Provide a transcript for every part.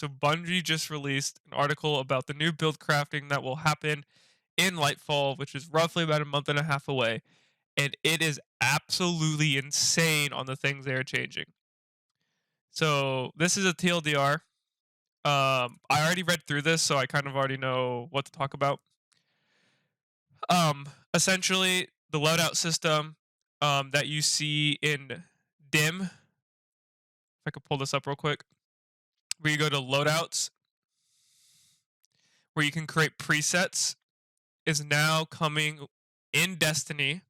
So Bungie just released an article about the new build crafting that will happen in Lightfall, which is roughly about a month and a half away, and it is absolutely insane on the things they are changing. So this is a TLDR. I already read through this, so I kind of already know what to talk about. Essentially, the loadout system that you see in Dim, if I could pull this up real quick, where you go to loadouts, where you can create presets, is now coming in Destiny.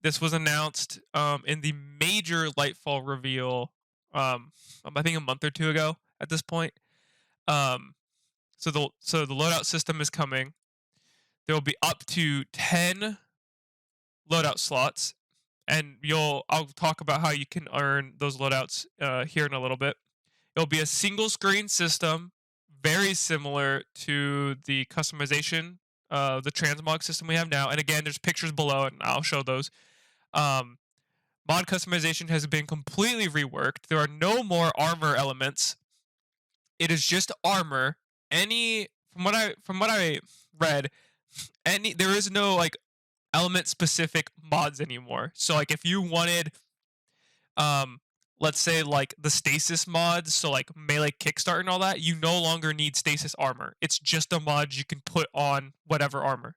This was announced in the major Lightfall reveal, I think a month or two ago at this point. So the loadout system is coming. There will be up to 10 loadout slots, and I'll talk about how you can earn those loadouts here in a little bit. It'll be a single screen system, very similar to the customization, the transmog system we have now. And again, there's pictures below, and I'll show those. Um, Mod customization has been completely reworked. There are no more armor elements. It is just armor. Any from what I read, there is no like element specific mods anymore. So like if you wanted um let's say like the stasis mods, so like melee kickstart and all that, you no longer need stasis armor. It's just a mod you can put on whatever armor.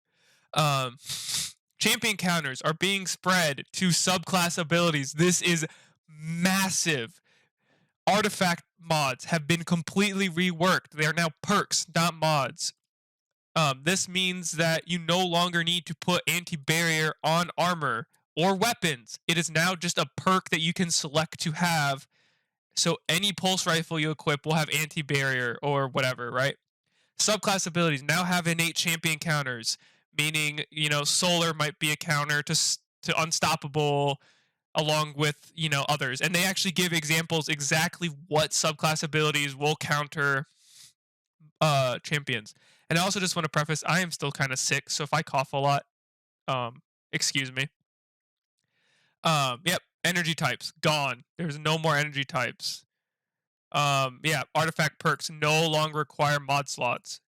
Um Champion counters are being spread to subclass abilities. This is massive. Artifact mods have been completely reworked. They are now perks, not mods. This means that you no longer need to put anti-barrier on armor or weapons. It is now just a perk that you can select to have. So any pulse rifle you equip will have anti-barrier or whatever, right? Subclass abilities now have innate champion counters, meaning solar might be a counter to unstoppable, along with others, and they actually give examples exactly what subclass abilities will counter champions. And I also just want to preface, I am still kind of sick, so if I cough a lot, excuse me. Yep, energy types gone. There's no more energy types. Yeah, artifact perks no longer require mod slots.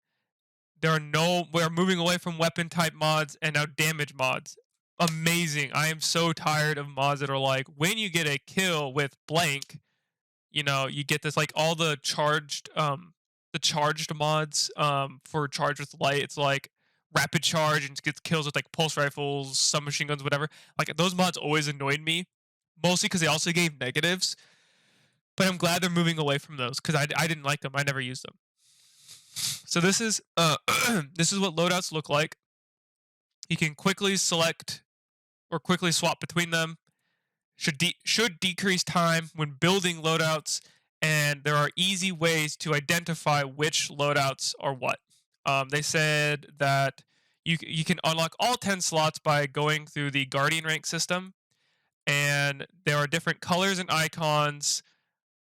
We're moving away from weapon type mods and now damage mods. Amazing. I am so tired of mods that are like, when you get a kill with blank, you get this, like all the charged mods for charge with light. It's like rapid charge and gets kills with like pulse rifles, submachine guns, whatever. Like those mods always annoyed me, mostly because they also gave negatives. But I'm glad they're moving away from those because I didn't like them. I never used them. So this is this is what loadouts look like. You can quickly select or quickly swap between them. Should decrease time when building loadouts, and there are easy ways to identify which loadouts are what. They said that you can unlock all 10 slots by going through the Guardian rank system, and there are different colors and icons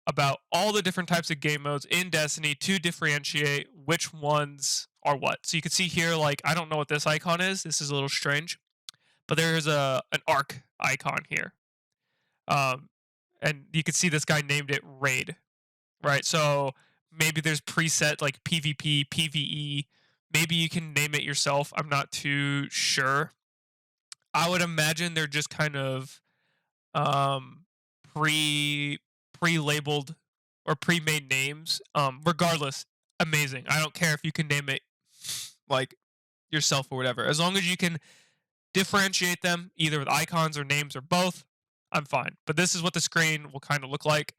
about all the different types of game modes in Destiny to differentiate which ones are what. So you can see here, like, I don't know what this icon is. This is a little strange, but there's an arc icon here. And you can see this guy named it Raid, right? So maybe there's preset like PvP, PvE. Maybe you can name it yourself. I'm not too sure. I would imagine they're just kind of um, pre-labeled or pre-made names. Regardless, amazing. I don't care if you can name it like yourself or whatever. As long as you can differentiate them either with icons or names or both, I'm fine. But this is what the screen will kind of look like.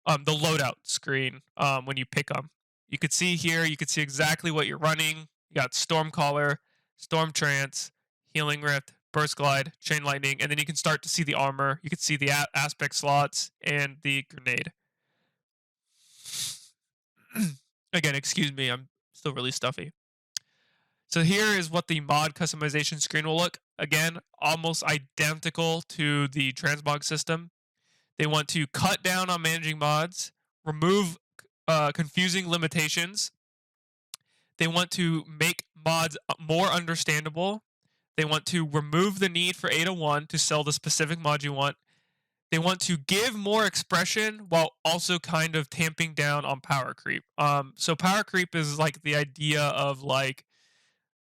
The loadout screen when you pick them. You could see here, you could see exactly what you're running. You got Stormcaller, Storm Trance, Healing Rift, Burst Glide, Chain Lightning, and then you can start to see the armor. You can see the aspect slots and the grenade. Again, excuse me, I'm still really stuffy. So here is what the mod customization screen will look. Again, almost identical to the transmog system. They want to cut down on managing mods, remove confusing limitations. They want to make mods more understandable. They want to remove the need for 801 to sell the specific mod you want. They want to give more expression while also kind of tamping down on power creep. So power creep is like the idea of like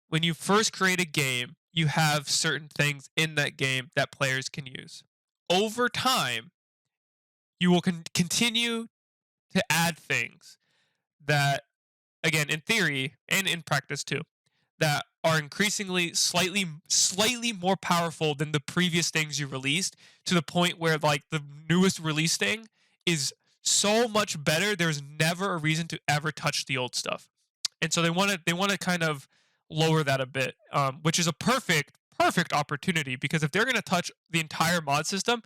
when you first create a game, you have certain things in that game that players can use. Over time, you will continue to add things that, again, in theory and in practice too, that are increasingly slightly more powerful than the previous things you released, to the point where like the newest release thing is so much better there's never a reason to ever touch the old stuff. And so they want to kind of lower that a bit, which is a perfect opportunity, because if they're going to touch the entire mod system,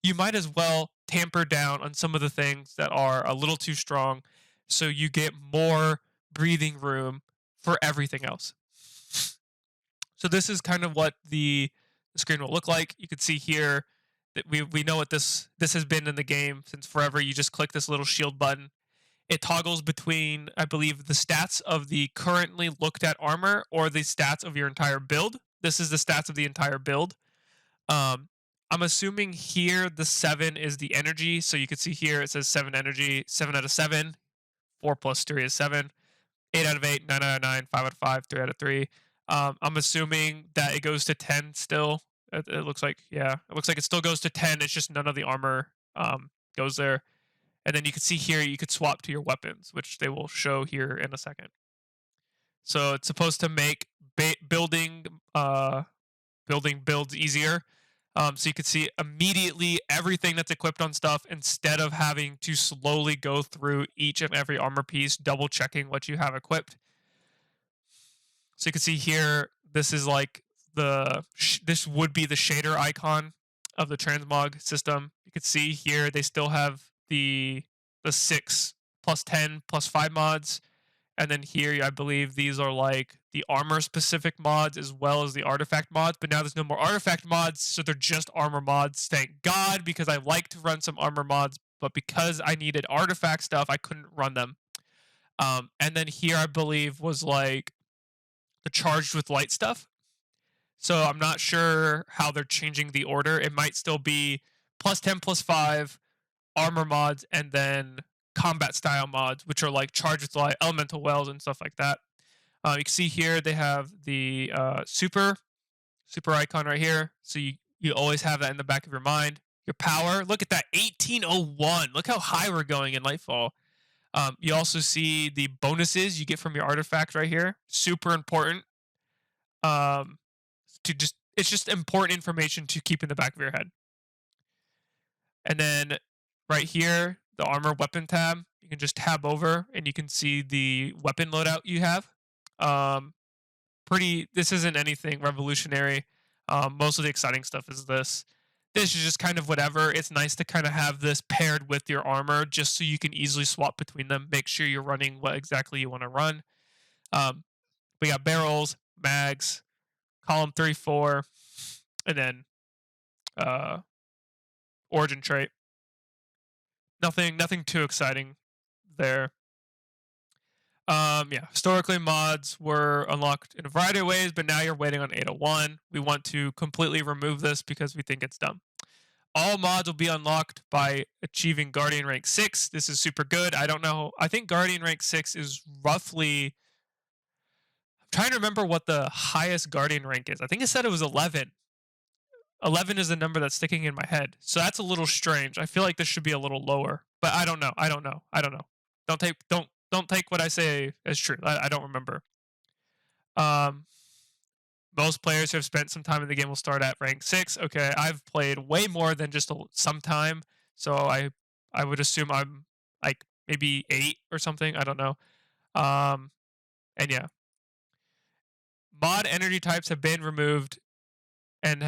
you might as well tamper down on some of the things that are a little too strong, so you get more breathing room for everything else. So this is kind of what the screen will look like. You can see here that we know what this has been in the game since forever. You just click this little shield button. It toggles between, I believe, the stats of the currently looked at armor or the stats of your entire build. This is the stats of the entire build. Um, I'm assuming here the 7 is the energy. So you can see here it says 7 energy, 7 out of 7. 4 plus 3 is 7. 8 out of 8, 9 out of 9, 5 out of 5, 3 out of 3. I'm assuming that it goes to 10 still. It looks like, yeah, it looks like it still goes to 10. It's just none of the armor goes there. And then you can see here you could swap to your weapons, which they will show here in a second. So it's supposed to make building builds easier. So you can see immediately everything that's equipped on stuff, instead of having to slowly go through each and every armor piece, double checking what you have equipped. So you can see here, this is like this would be the shader icon of the transmog system. You can see here they still have the 6 plus 10 plus 5 mods. And then here, I believe these are like the armor specific mods as well as the artifact mods. But now there's no more artifact mods, so they're just armor mods. Thank God, because I like to run some armor mods, but because I needed artifact stuff, I couldn't run them. And then here, I believe, was like the charged with light stuff. So I'm not sure how they're changing the order. It might still be plus 10 plus 5 armor mods, and then combat style mods, which are like charged with light, elemental wells, and stuff like that. You can see here they have the super icon right here, so you always have that in the back of your mind. Your power, look at that, 1801. Look how high we're going in Lightfall. You also see the bonuses you get from your artifact right here. Super important. It's just important information to keep in the back of your head. And then right here, the armor weapon tab, you can just tab over and you can see the weapon loadout you have. This isn't anything revolutionary. Most of the exciting stuff is this. This is just kind of whatever. It's nice to kind of have this paired with your armor, just so you can easily swap between them. Make sure you're running what exactly you want to run. We got barrels, mags, column 34, and then origin trait. Nothing too exciting there. Yeah, historically mods were unlocked in a variety of ways, but now you're waiting on 801. We want to completely remove this because we think it's dumb. All mods will be unlocked by achieving Guardian rank 6. This is super good. I don't know. I think Guardian rank 6 is roughly, I'm trying to remember what the highest Guardian rank is. I think it said it was 11. 11 is the number that's sticking in my head. So that's a little strange. I feel like this should be a little lower, but I don't know. Don't take what I say as true. I don't remember. Most players who have spent some time in the game will start at rank 6. Okay, I've played way more than just some time, so I would assume I'm like maybe 8 or something. I don't know. And yeah, mod energy types have been removed, and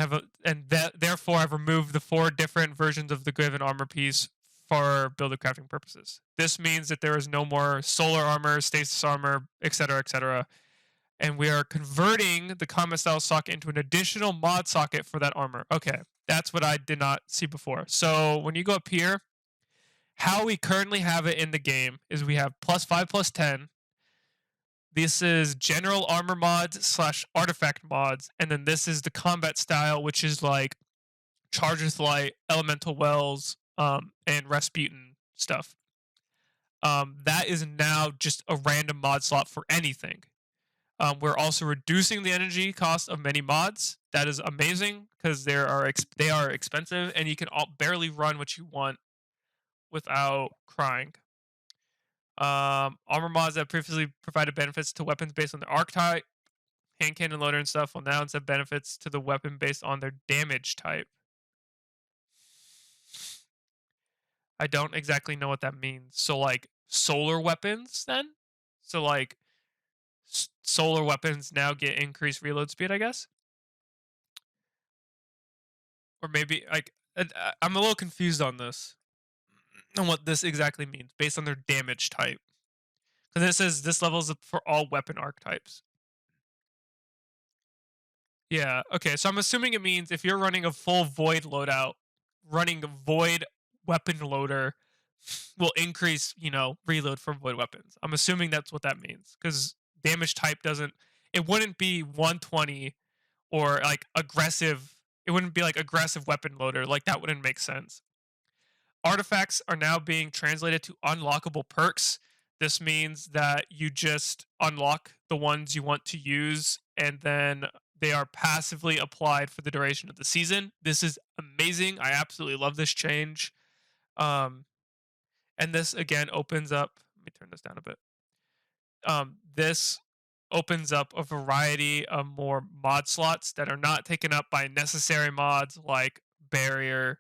therefore I've removed the 4 different versions of the given armor piece for builder crafting purposes. This means that there is no more solar armor, stasis armor, etc., etc. And we are converting the combat style socket into an additional mod socket for that armor. Okay, that's what I did not see before. So when you go up here, how we currently have it in the game is we have plus 5 plus 10. This is general armor mods / artifact mods, and then this is the combat style, which is like Charges Light, Elemental Wells, and Rasputin stuff. That is now just a random mod slot for anything. We're also reducing the energy cost of many mods. That is amazing because they are expensive and you can barely run what you want without crying. Armor mods that previously provided benefits to weapons based on their archetype, hand cannon loader and stuff will now instead benefits to the weapon based on their damage type. I don't exactly know what that means. So like solar weapons then? So like solar weapons now get increased reload speed, I guess? Or maybe like I'm a little confused on this, on what this exactly means based on their damage type. Because it says this level is for all weapon archetypes. Yeah. Okay. So I'm assuming it means if you're running a full void loadout, running a void weapon loader will increase, reload for void weapons. I'm assuming that's what that means because damage type doesn't. It wouldn't be 120 or like aggressive. It wouldn't be like aggressive weapon loader. Like that wouldn't make sense. Artifacts are now being translated to unlockable perks. This means that you just unlock the ones you want to use and then they are passively applied for the duration of the season. This is amazing. I absolutely love this change. Um, and this again opens up. Let me turn this down a bit. This opens up a variety of more mod slots that are not taken up by necessary mods like barrier,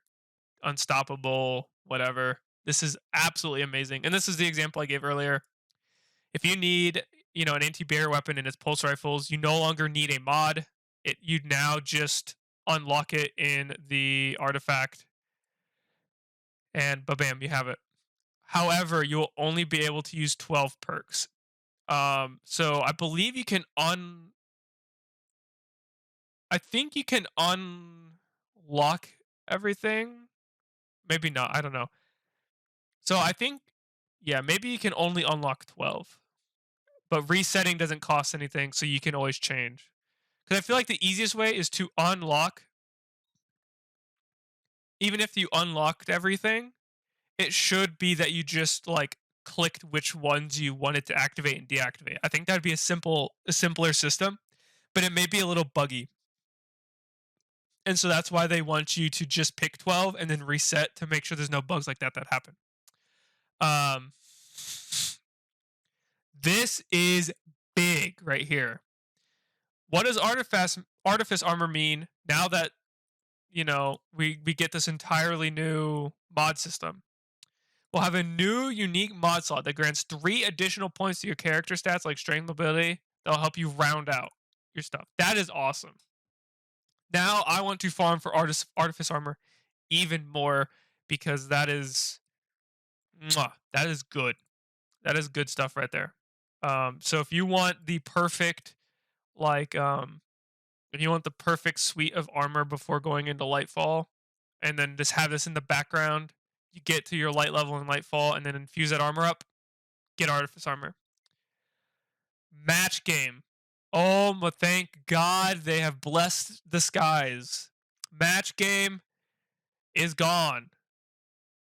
unstoppable, whatever. This is absolutely amazing. And this is the example I gave earlier. If you need, an anti-barrier weapon and its pulse rifles, you no longer need a mod. You now just unlock it in the artifact and bam, you have it. However, you will only be able to use 12 perks. So I believe you can I think you can unlock everything. Maybe not. I don't know. So I think, yeah, maybe you can only unlock 12, but resetting doesn't cost anything, so you can always change. Because I feel like the easiest way is to unlock, even if you unlocked everything, it should be that you just like clicked which ones you wanted to activate and deactivate. I think that'd be a simpler system, but it may be a little buggy. And so that's why they want you to just pick 12 and then reset to make sure there's no bugs like that happen. Um, this is big right here. What does artifice armor mean now that we get this entirely new mod system? We'll have a new unique mod slot that grants 3 additional points to your character stats like strength, mobility. That'll help you round out your stuff. That is awesome. Now I want to farm for artifice armor even more because that is good. That is good stuff right there. So if you want the perfect like if you want the perfect suite of armor before going into Lightfall, and then just have this in the background, you get to your light level in Lightfall, and then infuse that armor up, get Artifice armor. Match game. Oh, my thank God they have blessed the skies. Match game is gone.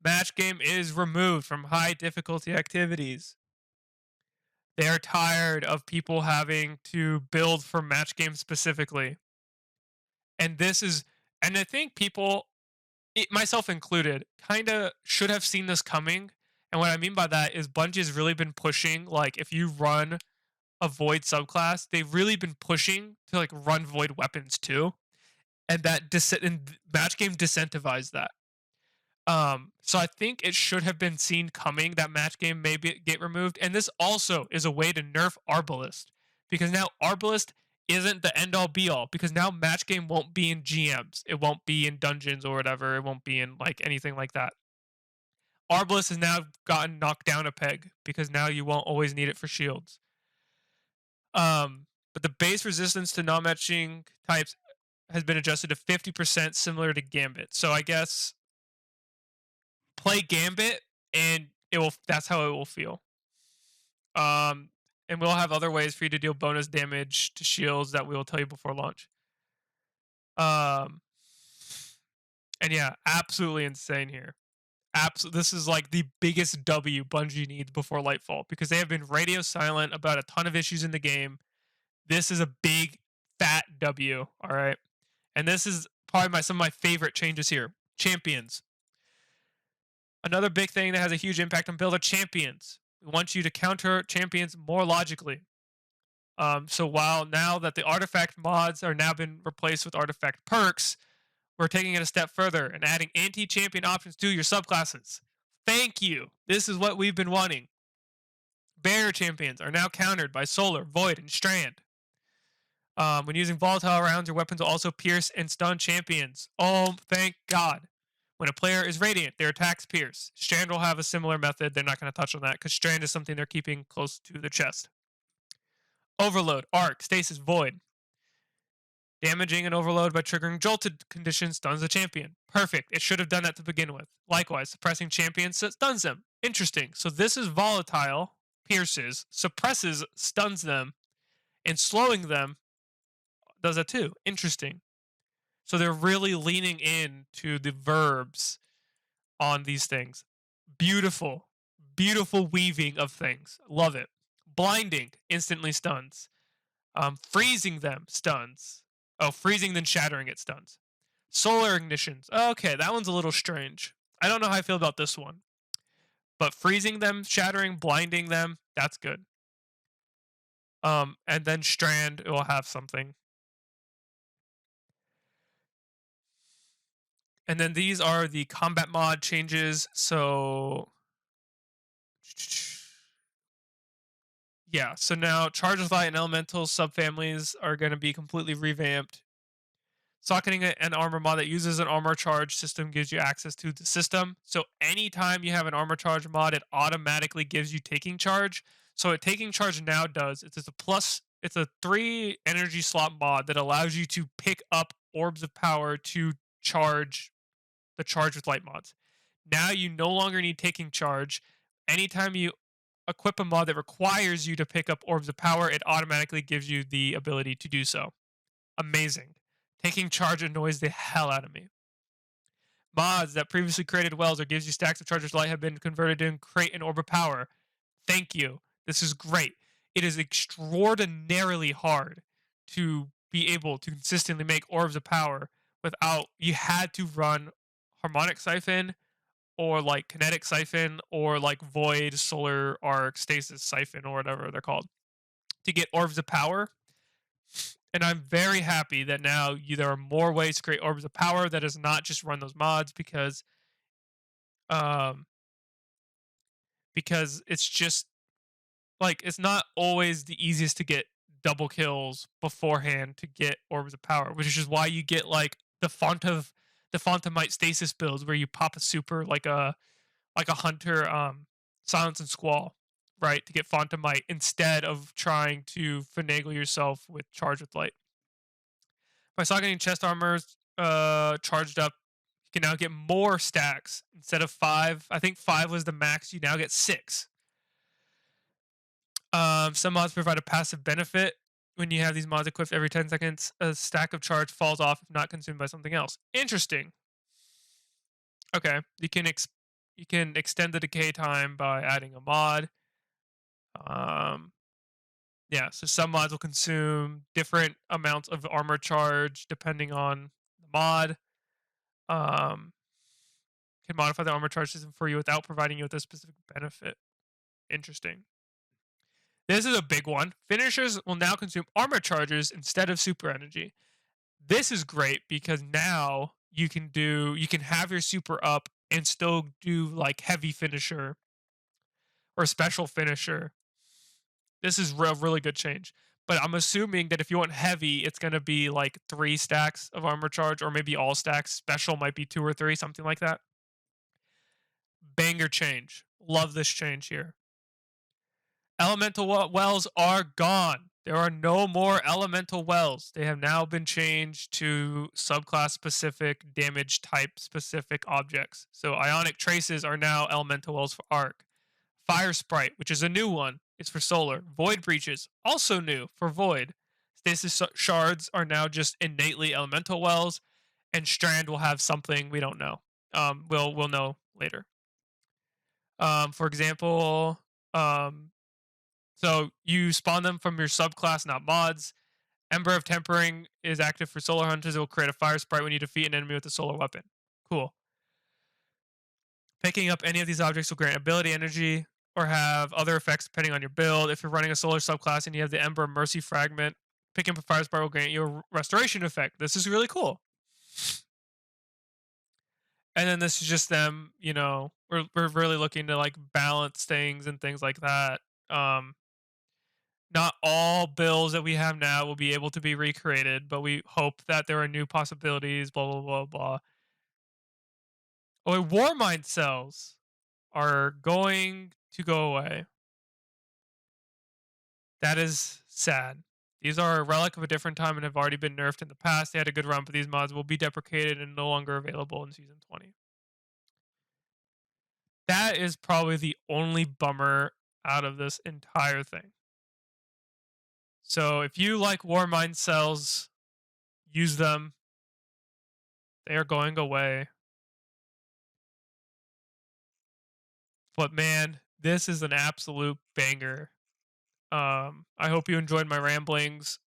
Match game is removed from high difficulty activities. They are tired of people having to build for match game specifically. And I think people, myself included, kind of should have seen this coming. And what I mean by that is Bungie's really been pushing, like, if you run a Void subclass, they've really been pushing to, like, run Void weapons too. And match game disincentivized that. So I think it should have been seen coming that match game may get removed. And this also is a way to nerf Arbalist, because now Arbalist isn't the end all be all, because now match game won't be in GMs. It won't be in dungeons or whatever. It won't be in like anything like that. Arbalist has now gotten knocked down a peg because now you won't always need it for shields. But the base resistance to non-matching types has been adjusted to 50%, similar to Gambit. So I guess play Gambit and that's how it will feel. And we'll have other ways for you to deal bonus damage to shields that we will tell you before launch. And yeah, absolutely insane here. This is like the biggest W Bungie needs before Lightfall because they have been radio silent about a ton of issues in the game. This is a big fat W, all right? And this is probably some of my favorite changes here. Champions. Another big thing that has a huge impact on builder champions. We want you to counter champions more logically. So while now that the artifact mods are now been replaced with artifact perks, we're taking it a step further and adding anti-champion options to your subclasses. Thank you. This is what we've been wanting. Barrier champions are now countered by Solar, Void, and Strand. When using volatile rounds, your weapons will also pierce and stun champions. Oh, thank God. When a player is radiant, their attacks pierce. Strand will have a similar method. They're not going to touch on that because Strand is something they're keeping close to the chest. Overload, Arc, Stasis, Void. Damaging an overload by triggering jolted condition stuns the champion. Perfect. It should have done that to begin with. Likewise, suppressing champions stuns them. Interesting. So this is volatile, pierces, suppresses, stuns them, and slowing them does that too. Interesting. So they're really leaning into the verbs on these things. Beautiful. Beautiful weaving of things. Love it. Blinding instantly stuns. Freezing them stuns. Oh, freezing then shattering it stuns. Solar ignitions. Okay, that one's a little strange. I don't know how I feel about this one. But freezing them, shattering, blinding them, that's good. And then Strand, it will have something. And then these are the combat mod changes. So yeah, so now Charge with Light and Elemental subfamilies are going to be completely revamped. Socketing an armor mod that uses an armor charge system gives you access to the system. So anytime you have an armor charge mod, it automatically gives you taking charge. So what taking charge now does, it's a 3 energy slot mod that allows you to pick up orbs of power to charge the Charge with Light mods. Now you no longer need taking charge. Anytime you equip a mod that requires you to pick up orbs of power, it automatically gives you the ability to do so. Amazing. Taking charge annoys the hell out of me. Mods that previously created wells or gives you stacks of Chargers Light have been converted to create an orb of power. Thank you. This is great. It is extraordinarily hard to be able to consistently make orbs of power without you had to run harmonic siphon or like kinetic siphon or like void solar arc stasis siphon or whatever they're called to get orbs of power. And I'm very happy that now there are more ways to create orbs of power that is not just run those mods um because it's just like it's not always the easiest to get double kills beforehand to get orbs of power, which is just why you get like the Fontamite stasis builds where you pop a super like a hunter silence and squall, right, to get Fontamite instead of trying to finagle yourself with Charge with Light. By socketing chest armors charged up, you can now get more stacks instead of 5. I think 5 was the max. You now get 6. Some mods provide a passive benefit. When you have these mods equipped every 10 seconds, a stack of charge falls off if not consumed by something else. Interesting. Okay, you can extend the decay time by adding a mod. Yeah, so some mods will consume different amounts of armor charge depending on the mod. Um, can modify the armor charge system for you without providing you with a specific benefit. Interesting. This is a big one. Finishers will now consume armor charges instead of super energy. This is great because now you can have your super up and still do like heavy finisher or special finisher. This is a really good change. But I'm assuming that if you want heavy, it's going to be like 3 stacks of armor charge or maybe all stacks. Special might be 2 or 3, something like that. Banger change. Love this change here. Elemental wells are gone. There are no more elemental wells. They have now been changed to subclass specific, damage type specific objects. So ionic traces are now elemental wells for arc. Fire sprite, which is a new one, is for solar. Void breaches, also new for void. Stasis shards are now just innately elemental wells. and Strand will have something we don't know. We'll know later. For example, um, so you spawn them from your subclass, not mods. Ember of Tempering is active for solar hunters. It will create a fire sprite when you defeat an enemy with a solar weapon. Cool. Picking up any of these objects will grant ability energy or have other effects depending on your build. If you're running a solar subclass and you have the Ember Mercy Fragment, picking up a fire sprite will grant you a restoration effect. This is really cool. And then this is just them, we're really looking to like balance things and things like that. Um, Not all builds that we have now will be able to be recreated, but we hope that there are new possibilities. Blah blah blah blah. Oh, Warmind cells are going to go away. That is sad. These are a relic of a different time and have already been nerfed in the past. They had a good run, but these mods will be deprecated and no longer available in season 20. That is probably the only bummer out of this entire thing. So if you like Warmind cells, use them. They are going away. But man, this is an absolute banger. I hope you enjoyed my ramblings.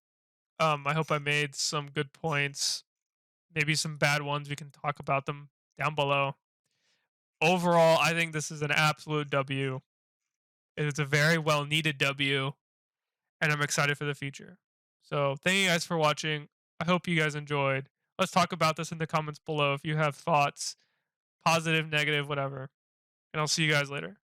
I hope I made some good points. Maybe some bad ones. We can talk about them down below. Overall, I think this is an absolute W. It's a very well needed W, and I'm excited for the future. So, thank you guys for watching. I hope you guys enjoyed. Let's talk about this in the comments below if you have thoughts, positive, negative, whatever. And I'll see you guys later.